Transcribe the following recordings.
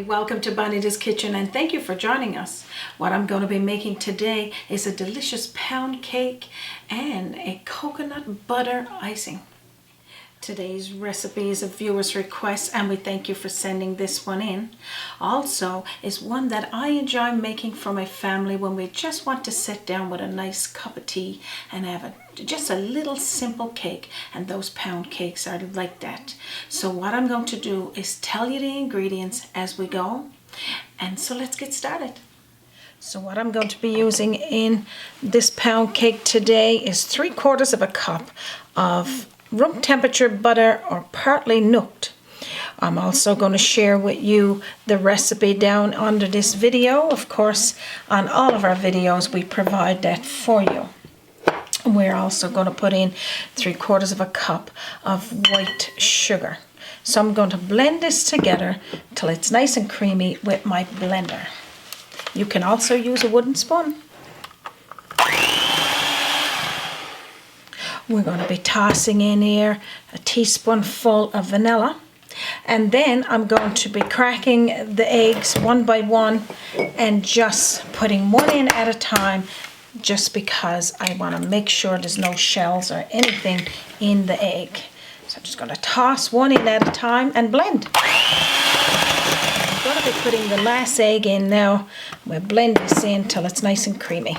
welcome to Bonita's Kitchen and thank you for joining us. What I'm going to be making today is a delicious pound cake and a coconut butter icing. Today's recipe is a viewer's request and we thank you for sending this one in. Also is one that I enjoy making for my family when we just want to sit down with a nice cup of tea and have just a little simple cake, and those pound cakes are like that. So what I'm going to do is tell you the ingredients as we go, and so let's get started. So what I'm going to be using in this pound cake today is 3/4 of a cup of room temperature butter or partly nooked. I'm also going to share with you the recipe down under this video. Of course, on all of our videos we provide that for you. We're also going to put in 3/4 of a cup of white sugar. So I'm going to blend this together till it's nice and creamy with my blender. You can also use a wooden spoon. We're going to be tossing in here a teaspoonful of vanilla. And then I'm going to be cracking the eggs one by one and just putting one in at a time, just because I want to make sure there's no shells or anything in the egg. So I'm just going to toss one in at a time and blend. I'm going to be putting the last egg in now. We'll blend this in till it's nice and creamy.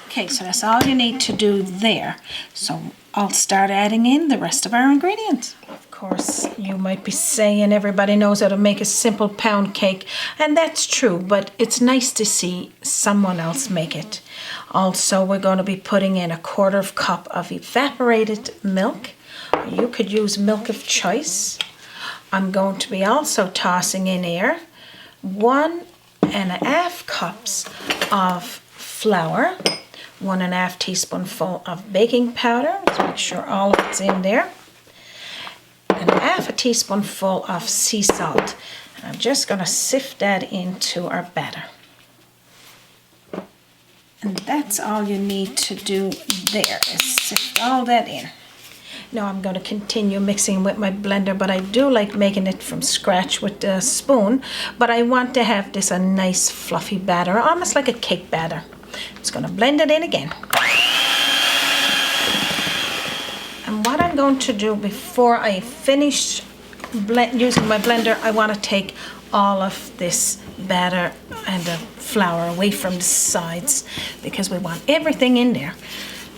Okay, so that's all you need to do there. So I'll start adding in the rest of our ingredients. Of course, you might be saying everybody knows how to make a simple pound cake, and that's true, but it's nice to see someone else make it. Also, we're going to be putting in 1/4 cup of evaporated milk. You could use milk of choice. I'm going to be also tossing in here 1.5 cups of flour, 1.5 teaspoonful of baking powder. Let's make sure all of it's in there. And 1/2 teaspoonful of sea salt. And I'm just going to sift that into our batter. And that's all you need to do there, is sift all that in. Now I'm going to continue mixing with my blender, but I do like making it from scratch with the spoon. But I want to have this a nice fluffy batter, almost like a cake batter. Just going to blend it in again. And what I'm going to do before I finish using my blender, I want to take all of this batter and the flour away from the sides, because we want everything in there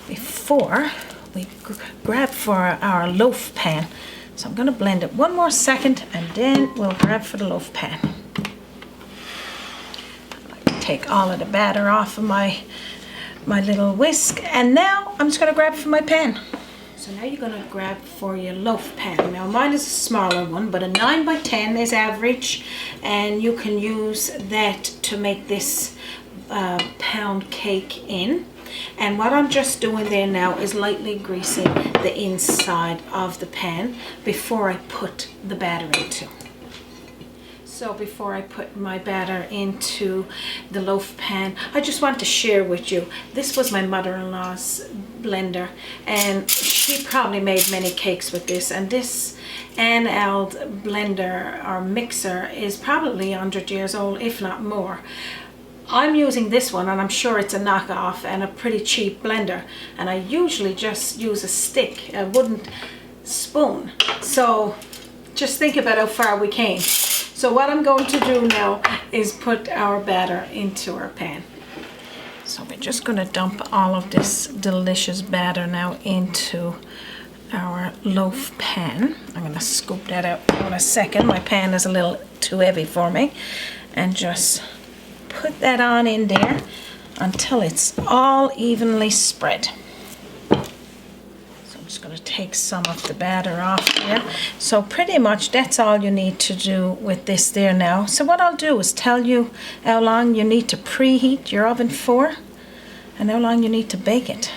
before we grab for our loaf pan. So I'm going to blend it one more second and then we'll grab for the loaf pan. Take all of the batter off of my little whisk, and now I'm just going to grab for my pan. So now you're going to grab for your loaf pan. Now mine is a smaller one, but a 9 by 10 is average, and you can use that to make this pound cake in. And what I'm just doing there now is lightly greasing the inside of the pan before I put the batter into. So before I put my batter into the loaf pan, I just want to share with you, this was my mother-in-law's blender, and she probably made many cakes with this, and this handheld blender or mixer is probably 100 years old, if not more. I'm using this one, and I'm sure it's a knockoff and a pretty cheap blender, and I usually just use a stick, a wooden spoon. So just think about how far we came. So what I'm going to do now is put our batter into our pan. So we're just going to dump all of this delicious batter now into our loaf pan. I'm going to scoop that out in a second. My pan is a little too heavy for me. And just put that on in there until it's all evenly spread. I'm just going to take some of the batter off here. So pretty much that's all you need to do with this there now. So what I'll do is tell you how long you need to preheat your oven for and how long you need to bake it.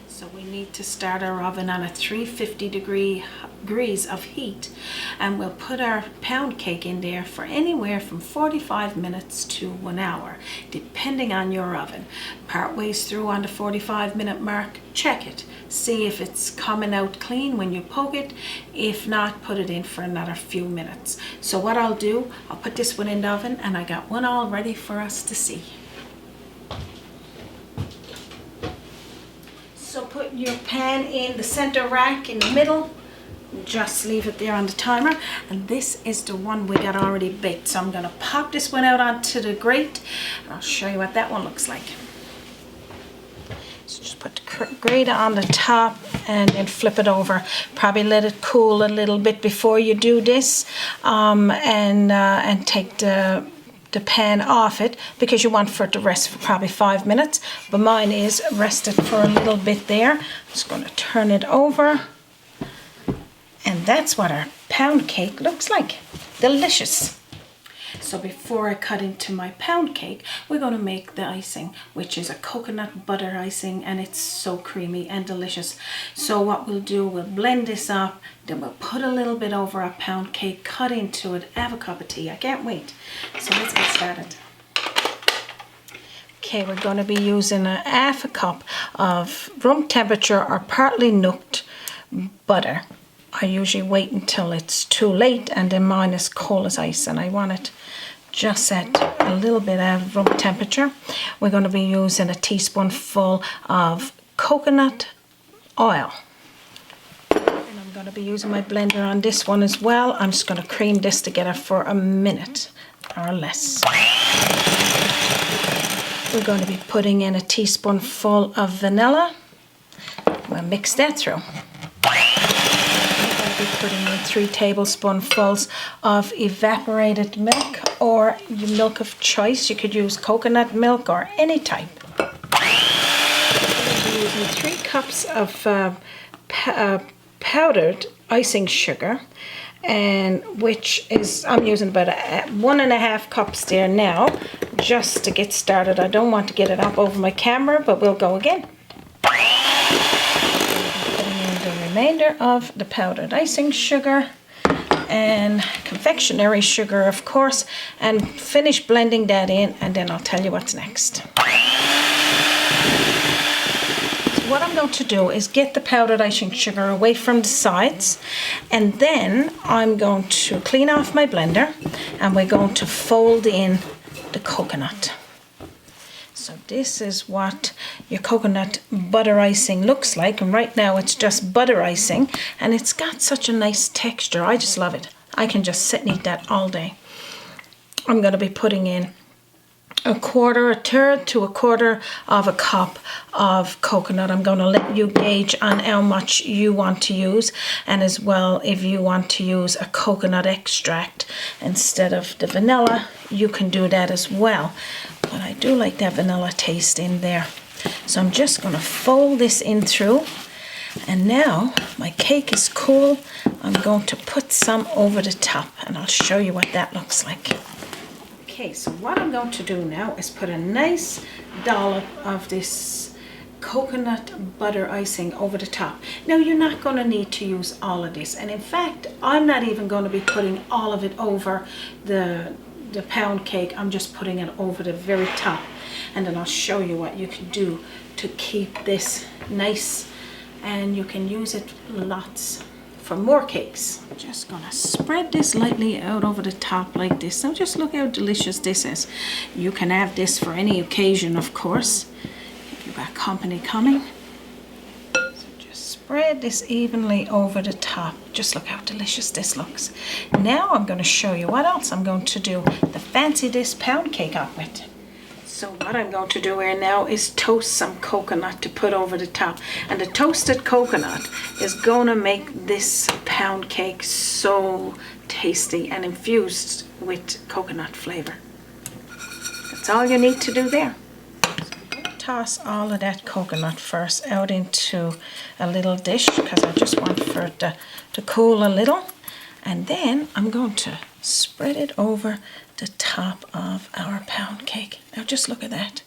So we need to start our oven on a 350 degree degrees of heat, and we'll put our pound cake in there for anywhere from 45 minutes to 1 hour, depending on your oven. Part ways through on the 45-minute mark, check it. See if it's coming out clean when you poke it. If not, put it in for another few minutes. So what I'll do, I'll put this one in the oven, and I got one all ready for us to see. So put your pan in the center rack in the middle. Just leave it there on the timer. And this is the one we got already baked. So I'm going to pop this one out onto the grate, and I'll show you what that one looks like. So just put the grate on the top and then flip it over. Probably let it cool a little bit before you do this, and take the pan off it, because you want for it to rest for probably 5 minutes, but mine is rested for a little bit there. I'm just going to turn it over, and that's what our pound cake looks like. Delicious. So before I cut into my pound cake, we're going to make the icing, which is a coconut butter icing, and it's so creamy and delicious. So what we'll do, we'll blend this up, then we'll put a little bit over our pound cake, cut into it, have a cup of tea. I can't wait. So let's get started. Okay, we're going to be using a half a cup of room temperature or partly nooked butter. I usually wait until it's too late, and then mine is cold as ice, and I want it just at a little bit of room temperature. We're going to be using a teaspoonful of coconut oil. And I'm going to be using my blender on this one as well. I'm just going to cream this together for a minute or less. We're going to be putting in a teaspoonful of vanilla. We'll mix that through. Be putting in 3 tablespoonfuls of evaporated milk, or your milk of choice. You could use coconut milk or any type. I'm using 3 cups of powdered icing sugar, and which is, I'm using about 1.5 cups there now, just to get started. I don't want to get it up over my camera, but we'll go again. Remainder of the powdered icing sugar and confectionery sugar, of course, and finish blending that in, and then I'll tell you what's next. So what I'm going to do is get the powdered icing sugar away from the sides, and then I'm going to clean off my blender, and we're going to fold in the coconut. So this is what your coconut butter icing looks like, and right now it's just butter icing, and it's got such a nice texture. I just love it. I can just sit and eat that all day. I'm going to be putting in a third to a quarter of a cup of coconut. I'm going to let you gauge on how much you want to use, and as well, if you want to use a coconut extract instead of the vanilla, you can do that as well. But I do like that vanilla taste in there. So I'm just going to fold this in through, and now my cake is cool. I'm going to put some over the top, and I'll show you what that looks like. Okay, so what I'm going to do now is put a nice dollop of this coconut butter icing over the top. Now you're not going to need to use all of this, and in fact I'm not even going to be putting all of it over the pound cake. I'm just putting it over the very top, and then I'll show you what you can do to keep this nice, and you can use it lots for more cakes. I'm just gonna spread this lightly out over the top like this. Now just look how delicious this is. You can have this for any occasion, of course, if you've got company coming. So just spread this evenly over the top. Just look how delicious this looks. Now I'm going to show you what else I'm going to do to fancy this pound cake up with. So what I'm going to do here now is toast some coconut to put over the top. And the toasted coconut is going to make this pound cake so tasty and infused with coconut flavor. That's all you need to do there. Toss all of that coconut first out into a little dish, because I just want for it to cool a little. And then I'm going to spread it over the top of our pound cake. Now just look at that.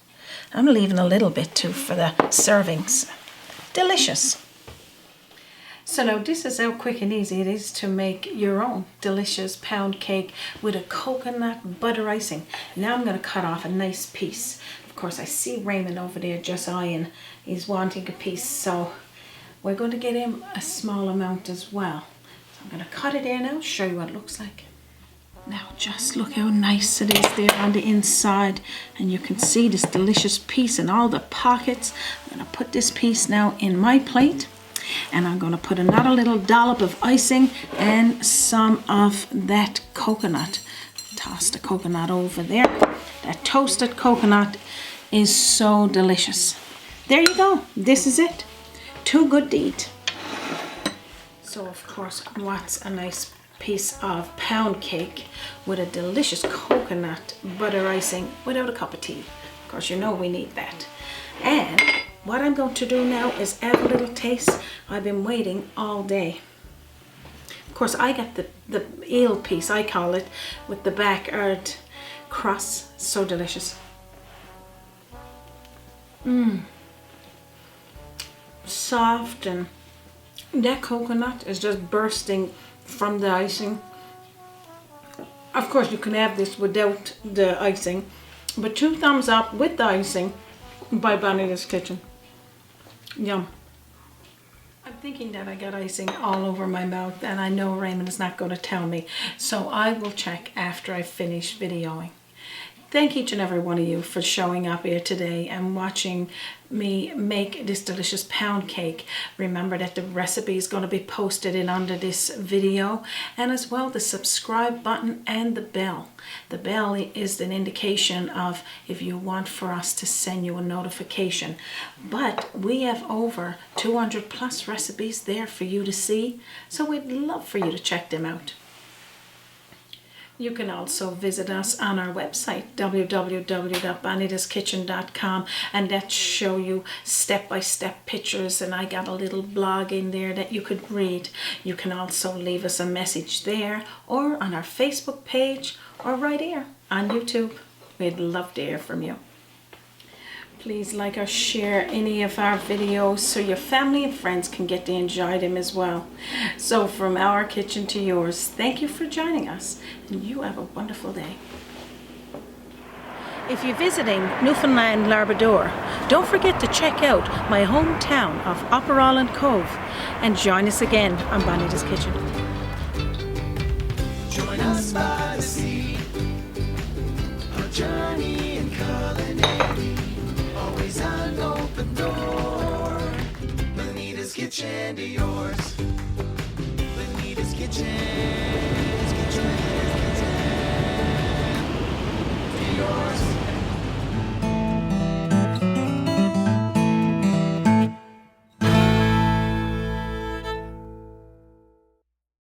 I'm leaving a little bit too for the servings. Delicious. So now this is how quick and easy it is to make your own delicious pound cake with a coconut butter icing. Now I'm going to cut off a nice piece. Of course, I see Raymond over there just eyeing. He's wanting a piece, so we're going to get him a small amount as well. So I'm going to cut it in now, show you what it looks like. Now just look how nice it is there on the inside, and you can see this delicious piece in all the pockets. I'm going to put this piece now in my plate, and I'm going to put another little dollop of icing and some of that coconut. Toss the coconut over there. That toasted coconut is so delicious. There you go. This is it. Too good to eat. So of course, what's a nice piece of pound cake with a delicious coconut butter icing without a cup of tea? Of course, you know we need that. And what I'm going to do now is add a little taste. I've been waiting all day. Of course, I got the eel piece, I call it, with the backyard crust. So delicious. Soft, and that coconut is just bursting from the icing. Of course, you can have this without the icing, but 2 thumbs up with the icing by Bonita's Kitchen. Yum. I'm thinking that I got icing all over my mouth, and I know Raymond is not going to tell me, so I will check after I finish videoing. Thank each and every one of you for showing up here today and watching me make this delicious pound cake. Remember that the recipe is going to be posted in under this video, and as well the subscribe button and the bell. The bell is an indication of if you want for us to send you a notification. But we have over 200 plus recipes there for you to see, so we'd love for you to check them out. You can also visit us on our website, www.bonitaskitchen.com, and that show you step-by-step pictures, and I got a little blog in there that you could read. You can also leave us a message there, or on our Facebook page, or right here on YouTube. We'd love to hear from you. Please like or share any of our videos so your family and friends can get to enjoy them as well. So from our kitchen to yours, thank you for joining us, and you have a wonderful day. If you're visiting Newfoundland, Labrador, don't forget to check out my hometown of Island Cove, and join us again on Bonita's Kitchen. Join us by the sea, a journey in culinary. Always an open door. Bonita's Kitchen to yours. Bonita's Kitchen.